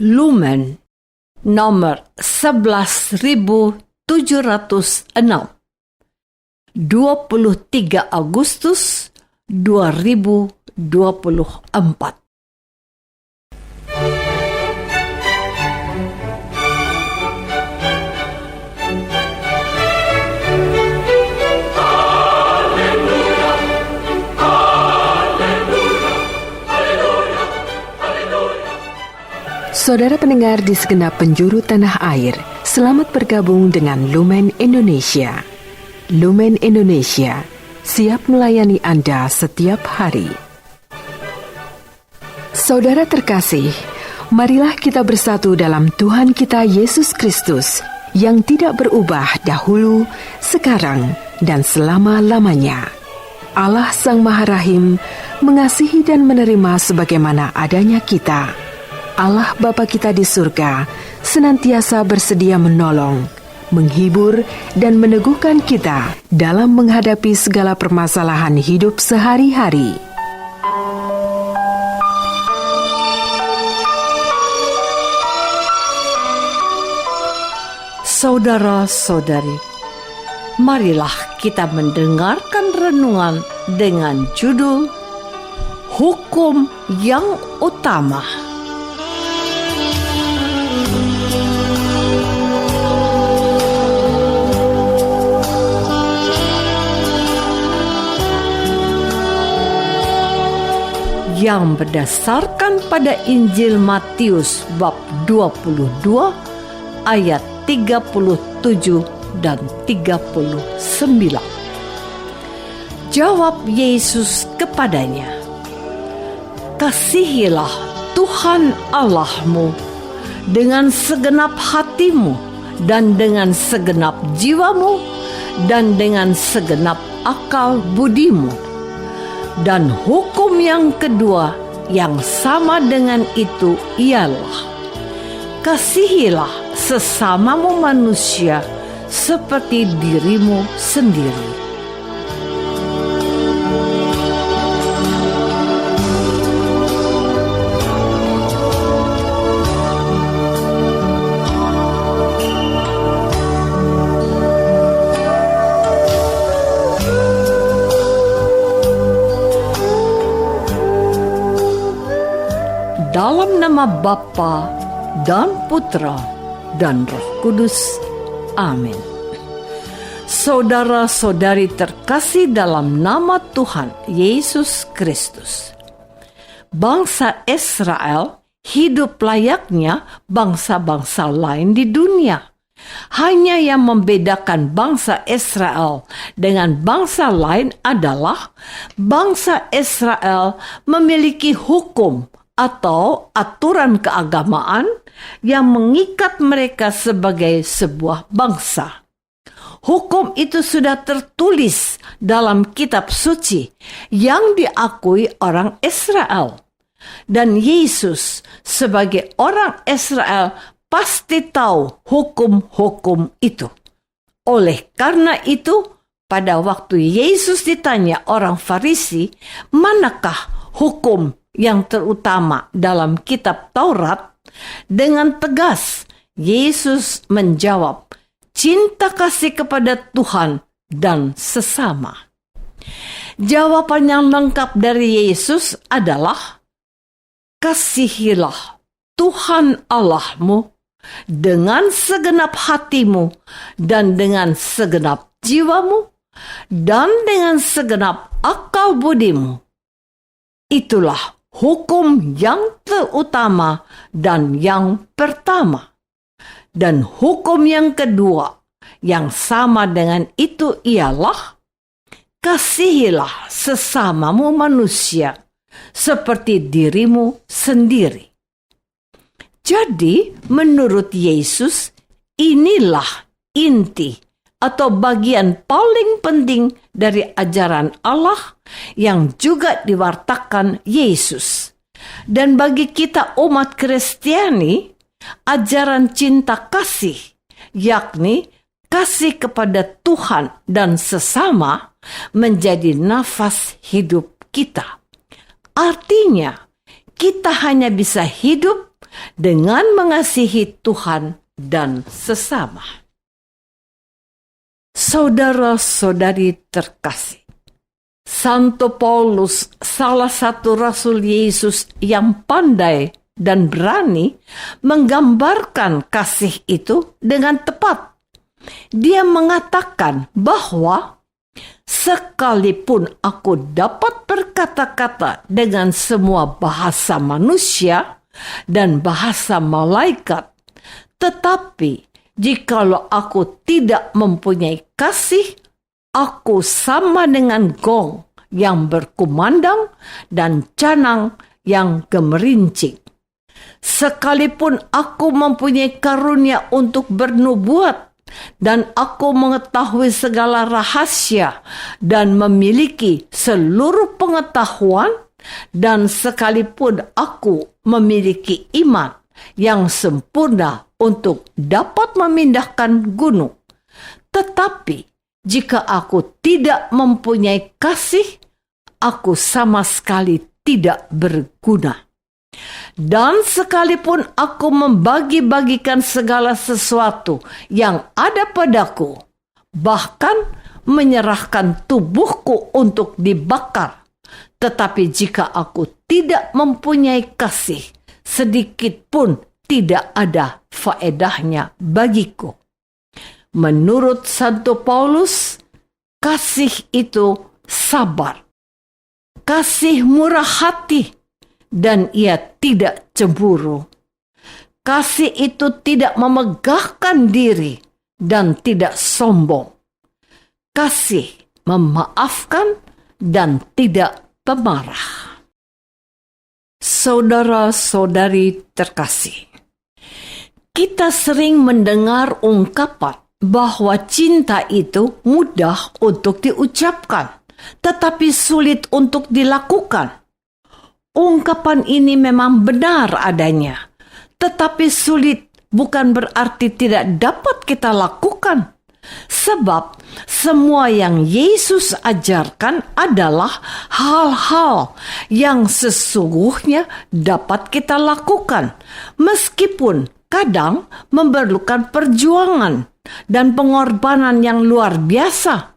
Lumen nomor 11.706, 23 Agustus 2024. Saudara pendengar di segenap penjuru tanah air, selamat bergabung dengan Lumen Indonesia. Lumen Indonesia, siap melayani Anda setiap hari. Saudara terkasih, marilah kita bersatu dalam Tuhan kita Yesus Kristus yang tidak berubah dahulu, sekarang, dan selama-lamanya. Allah Sang Maha Rahim mengasihi dan menerima sebagaimana adanya kita. Allah Bapa kita di surga senantiasa bersedia menolong, menghibur, dan meneguhkan kita dalam menghadapi segala permasalahan hidup sehari-hari. Saudara-saudari, marilah kita mendengarkan renungan dengan judul Hukum yang Utama. Yang berdasarkan pada Injil Matius bab 22 ayat 37 dan 39. Jawab Yesus kepadanya, "Kasihilah Tuhan Allahmu dengan segenap hatimu dan dengan segenap jiwamu dan dengan segenap akal budimu. Dan hukum yang kedua yang sama dengan itu ialah, kasihilah sesamamu manusia seperti dirimu sendiri." Dalam nama Bapa dan Putra dan Roh Kudus. Amin. Saudara-saudari terkasih dalam nama Tuhan Yesus Kristus, bangsa Israel hidup layaknya bangsa-bangsa lain di dunia. Hanya yang membedakan bangsa Israel dengan bangsa lain adalah bangsa Israel memiliki hukum atau aturan keagamaan yang mengikat mereka sebagai sebuah bangsa. Hukum itu sudah tertulis dalam kitab suci yang diakui orang Israel. Dan Yesus sebagai orang Israel pasti tahu hukum-hukum itu. Oleh karena itu, pada waktu Yesus ditanya orang Farisi, manakah hukum yang terutama dalam kitab Taurat, dengan tegas Yesus menjawab, cinta kasih kepada Tuhan dan sesama. Jawaban yang lengkap dari Yesus adalah, kasihilah Tuhan Allahmu dengan segenap hatimu dan dengan segenap jiwamu dan dengan segenap akal budimu. Itulah hukum yang terutama dan yang pertama. Dan hukum yang kedua yang sama dengan itu ialah, kasihilah sesamamu manusia seperti dirimu sendiri. Jadi, menurut Yesus, inilah inti atau bagian paling penting dari ajaran Allah yang juga diwartakan Yesus. Dan bagi kita umat Kristiani, ajaran cinta kasih, yakni kasih kepada Tuhan dan sesama, menjadi nafas hidup kita. Artinya, kita hanya bisa hidup dengan mengasihi Tuhan dan sesama. Saudara-saudari terkasih, Santo Paulus, salah satu rasul Yesus yang pandai dan berani, menggambarkan kasih itu dengan tepat. Dia mengatakan bahwa sekalipun aku dapat berkata-kata dengan semua bahasa manusia dan bahasa malaikat, tetapi jikalau aku tidak mempunyai kasih, aku sama dengan gong yang berkumandang dan canang yang gemerincing. Sekalipun aku mempunyai karunia untuk bernubuat, dan aku mengetahui segala rahasia dan memiliki seluruh pengetahuan, dan sekalipun aku memiliki iman yang sempurna untuk dapat memindahkan gunung, tetapi jika aku tidak mempunyai kasih, aku sama sekali tidak berguna. Dan sekalipun aku membagi-bagikan segala sesuatu yang ada padaku, bahkan menyerahkan tubuhku untuk dibakar, tetapi jika aku tidak mempunyai kasih, sedikit pun tidak ada faedahnya bagiku. Menurut Santo Paulus, kasih itu sabar, kasih murah hati, dan ia tidak cemburu. Kasih itu tidak memegahkan diri dan tidak sombong. Kasih memaafkan dan tidak pemarah. Saudara-saudari terkasih, kita sering mendengar ungkapan bahwa cinta itu mudah untuk diucapkan, tetapi sulit untuk dilakukan. Ungkapan ini memang benar adanya, tetapi sulit bukan berarti tidak dapat kita lakukan. Sebab semua yang Yesus ajarkan adalah hal-hal yang sesungguhnya dapat kita lakukan, meskipun kadang memerlukan perjuangan dan pengorbanan yang luar biasa.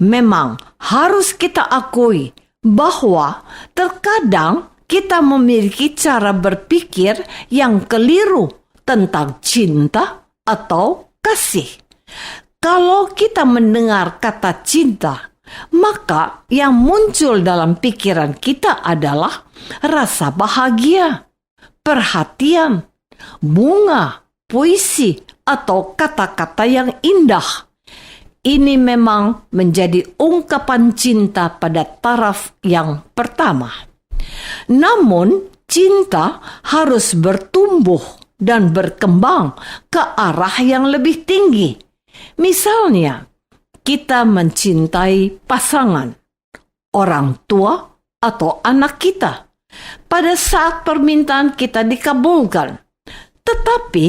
Memang harus kita akui bahwa terkadang kita memiliki cara berpikir yang keliru tentang cinta atau kasih. Kalau kita mendengar kata cinta, maka yang muncul dalam pikiran kita adalah rasa bahagia, perhatian, bunga, puisi, atau kata-kata yang indah. Ini memang menjadi ungkapan cinta pada taraf yang pertama. Namun, cinta harus bertumbuh dan berkembang ke arah yang lebih tinggi. Misalnya, kita mencintai pasangan, orang tua, atau anak kita pada saat permintaan kita dikabulkan. Tetapi,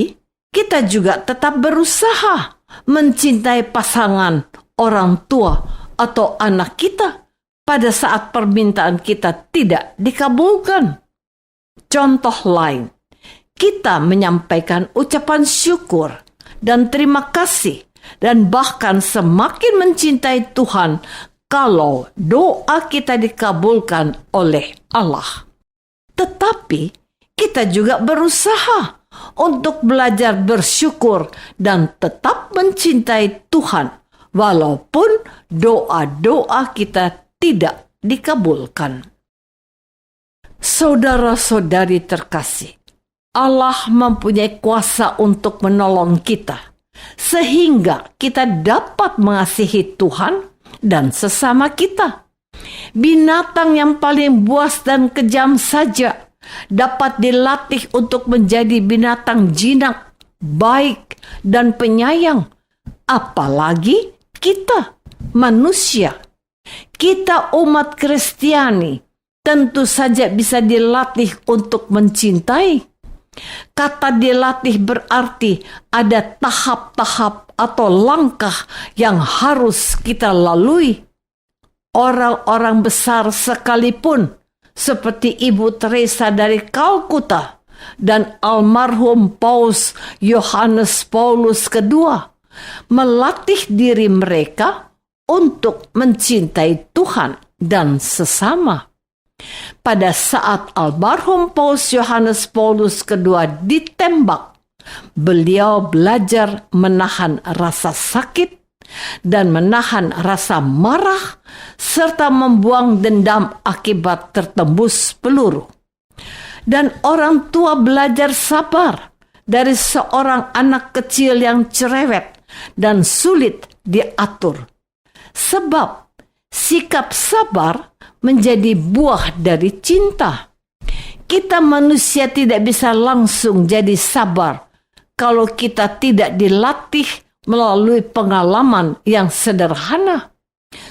kita juga tetap berusaha mencintai pasangan, orang tua, atau anak kita pada saat permintaan kita tidak dikabulkan. Contoh lain, kita menyampaikan ucapan syukur dan terima kasih dan bahkan semakin mencintai Tuhan kalau doa kita dikabulkan oleh Allah. Tetapi kita juga berusaha untuk belajar bersyukur dan tetap mencintai Tuhan walaupun doa-doa kita tidak dikabulkan. Saudara-saudari terkasih, Allah mempunyai kuasa untuk menolong kita sehingga kita dapat mengasihi Tuhan dan sesama kita. Binatang yang paling buas dan kejam saja dapat dilatih untuk menjadi binatang jinak, baik, dan penyayang. Apalagi kita, manusia. Kita umat Kristiani tentu saja bisa dilatih untuk mencintai. Kata dilatih berarti ada tahap-tahap atau langkah yang harus kita lalui. Orang-orang besar sekalipun seperti Ibu Teresa dari Kalkuta dan almarhum Paus Yohanes Paulus II melatih diri mereka untuk mencintai Tuhan dan sesama. Pada saat almarhum Paus Yohanes Paulus II ditembak, beliau belajar menahan rasa sakit dan menahan rasa marah serta membuang dendam akibat tertembus peluru. Dan orang tua belajar sabar dari seorang anak kecil yang cerewet dan sulit diatur. Sebab sikap sabar menjadi buah dari cinta. Kita manusia tidak bisa langsung jadi sabar kalau kita tidak dilatih melalui pengalaman yang sederhana.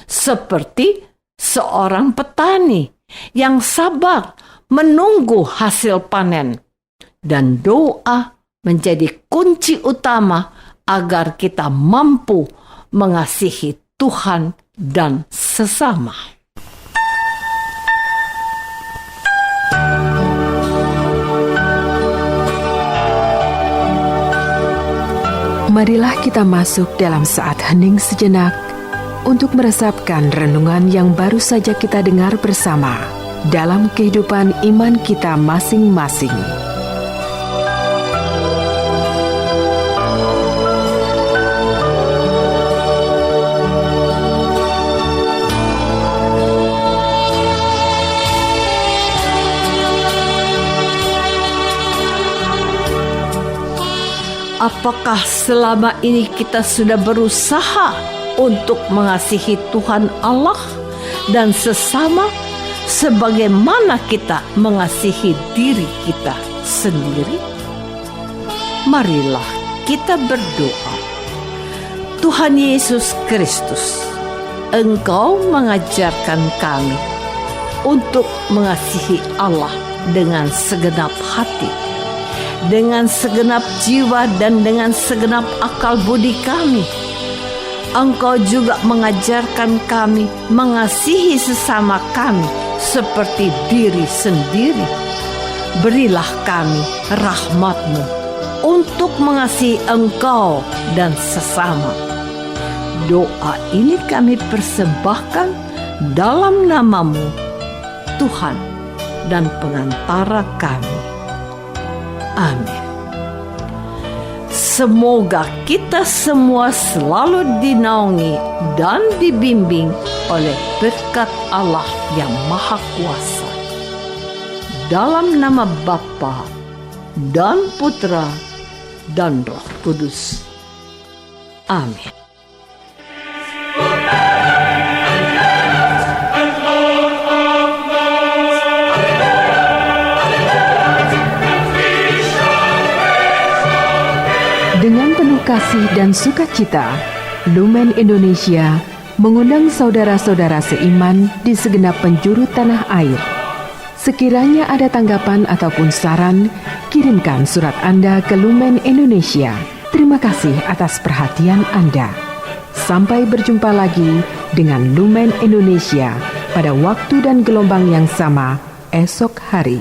Seperti seorang petani yang sabar menunggu hasil panen. Dan doa menjadi kunci utama agar kita mampu mengasihi Tuhan dan sesama. Marilah kita masuk dalam saat hening sejenak untuk meresapkan renungan yang baru saja kita dengar bersama dalam kehidupan iman kita masing-masing. Apakah selama ini kita sudah berusaha untuk mengasihi Tuhan Allah dan sesama sebagaimana kita mengasihi diri kita sendiri? Marilah kita berdoa. Tuhan Yesus Kristus, Engkau mengajarkan kami untuk mengasihi Allah dengan segenap hati, dengan segenap jiwa dan dengan segenap akal budi kami. Engkau juga mengajarkan kami mengasihi sesama kami seperti diri sendiri. Berilah kami rahmat-Mu untuk mengasihi Engkau dan sesama. Doa ini kami persembahkan dalam nama-Mu, Tuhan dan pengantara kami. Amin. Semoga kita semua selalu dinaungi dan dibimbing oleh berkat Allah yang Maha Kuasa. Dalam nama Bapa dan Putra dan Roh Kudus. Amin. Dengan penuh kasih dan sukacita, Lumen Indonesia mengundang saudara-saudara seiman di segenap penjuru tanah air. Sekiranya ada tanggapan ataupun saran, kirimkan surat Anda ke Lumen Indonesia. Terima kasih atas perhatian Anda. Sampai berjumpa lagi dengan Lumen Indonesia pada waktu dan gelombang yang sama esok hari.